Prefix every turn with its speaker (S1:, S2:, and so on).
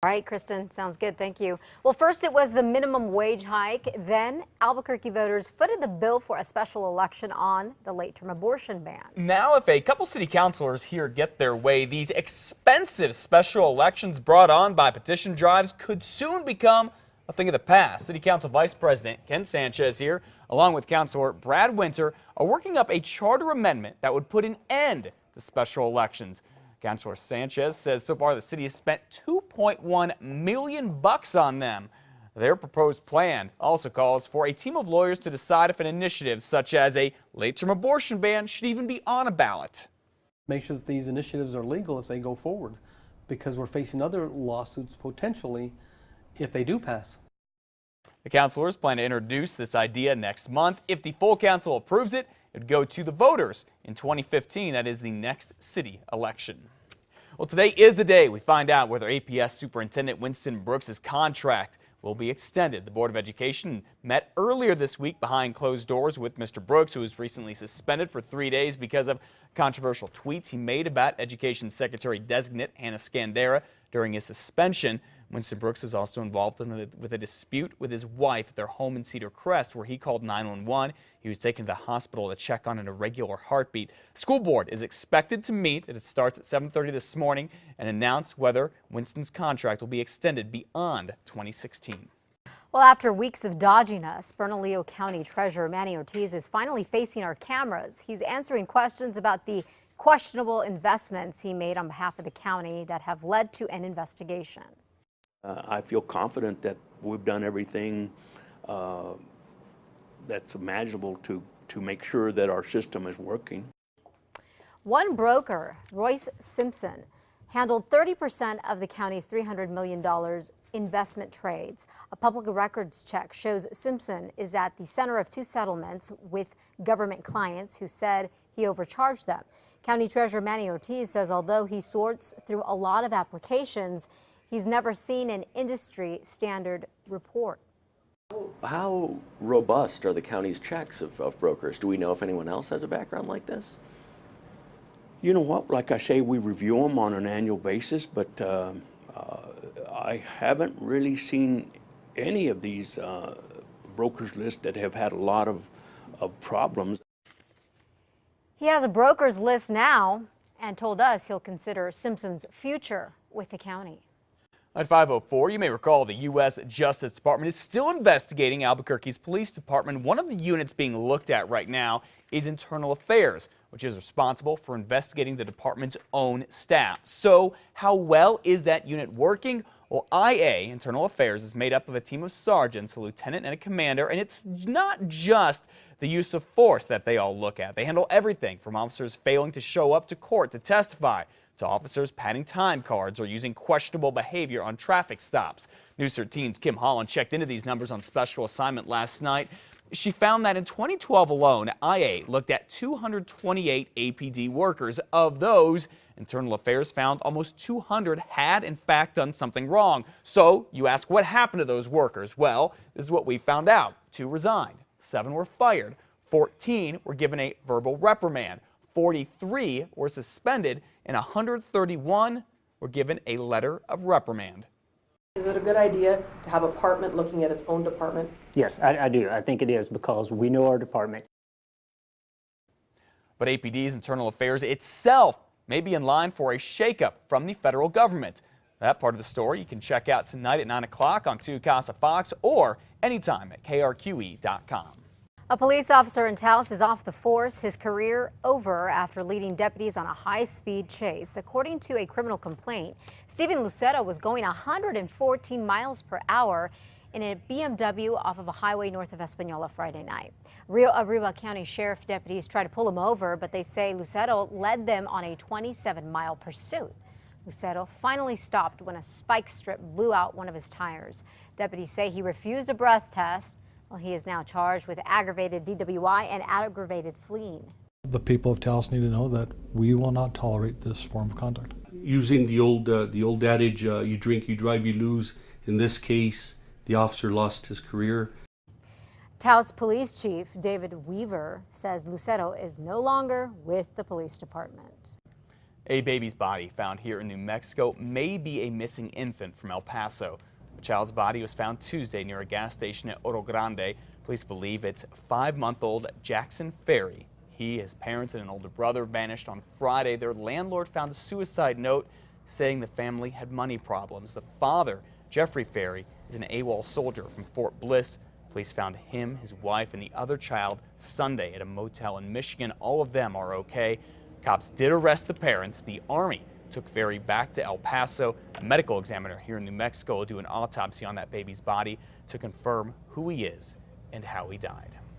S1: All right, Kristen, sounds good. Thank you. Well, first it was the minimum wage hike. Then Albuquerque voters footed the bill for a special election on the late-term abortion ban.
S2: Now, if a couple city councilors here get their way, these expensive special elections brought on by petition drives could soon become a thing of the past. City Council Vice President Ken Sanchez here, along with Councilor Brad Winter, are working up a charter amendment that would put an end to special elections. Councilor Sanchez says so far the city has spent $2.1 million on them. Their proposed plan also calls for a team of lawyers to decide if an initiative such as a late-term abortion ban should even be on a ballot.
S3: Make sure that these initiatives are legal if they go forward, because we're facing other lawsuits potentially if they do pass.
S2: The councilors plan to introduce this idea next month. If the full council approves it, it would go to the voters in 2015. That is the next city election. Well, today is the day we find out whether APS Superintendent Winston Brooks' contract will be extended. The Board of Education met earlier this week behind closed doors with Mr. Brooks, who was recently suspended for 3 days because of controversial tweets he made about Education Secretary-designate Hannah Scandera during his suspension. Winston Brooks is also involved with a dispute with his wife at their home in Cedar Crest, where he called 911. He was taken to the hospital to check on an irregular heartbeat. The school board is expected to meet. It starts at 7:30 this morning and announce whether Winston's contract will be extended beyond 2016.
S1: Well, after weeks of dodging us, Bernalillo County Treasurer Manny Ortiz is finally facing our cameras. He's answering questions about the questionable investments he made on behalf of the county that have led to an investigation.
S4: I feel confident that we've done everything that's imaginable to make sure that our system is working.
S1: One broker, Royce Simpson, handled 30% of the county's $300 million investment trades. A public records check shows Simpson is at the center of 2 settlements with government clients who said he overcharged them. County Treasurer Manny Ortiz says although he sorts through a lot of applications, he's never seen an industry standard report.
S5: How robust are the county's checks of brokers? Do we know if anyone else has a background like this?
S4: You know what, like I say, we review them on an annual basis, but I haven't really seen any of these brokers list that have had a lot of problems.
S1: He has a broker's list now and told us he'll consider Simpson's future with the county.
S2: At 5:04, you may recall the U.S. Justice Department is still investigating Albuquerque's police department. One of the units being looked at right now is Internal Affairs, which is responsible for investigating the department's own staff. So how well is that unit working? Well, IA, Internal Affairs, is made up of a team of sergeants, a lieutenant, and a commander, and it's not just the use of force that they all look at. They handle everything from officers failing to show up to court to testify, to officers padding time cards or using questionable behavior on traffic stops. News 13's Kim Holland checked into these numbers on special assignment last night. She found that in 2012 alone, IA looked at 228 APD workers. Of those, Internal Affairs found almost 200 had in fact done something wrong. So you ask, what happened to those workers? Well, this is what we found out. 2 resigned, 7 were fired, 14 were given a verbal reprimand, 43 were suspended, and 131 were given a letter of reprimand.
S6: Is it a good idea to have a department looking at its own department?
S7: Yes, I do. I think it is because we know our department.
S2: But APD's Internal Affairs itself may be in line for a shakeup from the federal government. That part of the story you can check out tonight at 9 o'clock on 2 Casa Fox or anytime at KRQE.com.
S1: A police officer in Taos is off the force, his career over after leading deputies on a high-speed chase. According to a criminal complaint, Stephen Lucero was going 114 miles per hour in a BMW off of a highway north of Espanola Friday night. Rio Arriba County Sheriff deputies tried to pull him over, but they say Lucero led them on a 27-mile pursuit. Lucero finally stopped when a spike strip blew out one of his tires. Deputies say he refused a breath test. Well, he is now charged with aggravated DWI and aggravated fleeing.
S8: The people of Taos need to know that we will not tolerate this form of conduct.
S9: Using the old adage, you drink, you drive, you lose. In this case, the officer lost his career.
S1: Taos Police Chief David Weaver says Lucero is no longer with the police department.
S2: A baby's body found here in New Mexico may be a missing infant from El Paso. The child's body was found Tuesday near a gas station at Oro Grande. Police believe it's 5-month-old Jackson Ferry. He, his parents, and an older brother vanished on Friday. Their landlord found a suicide note saying the family had money problems. The father, Jeffrey Ferry, is an AWOL soldier from Fort Bliss. Police found him, his wife, and the other child Sunday at a motel in Michigan. All of them are okay. Cops did arrest the parents. The Army took Ferry back to El Paso. A medical examiner here in New Mexico will do an autopsy on that baby's body to confirm who he is and how he died.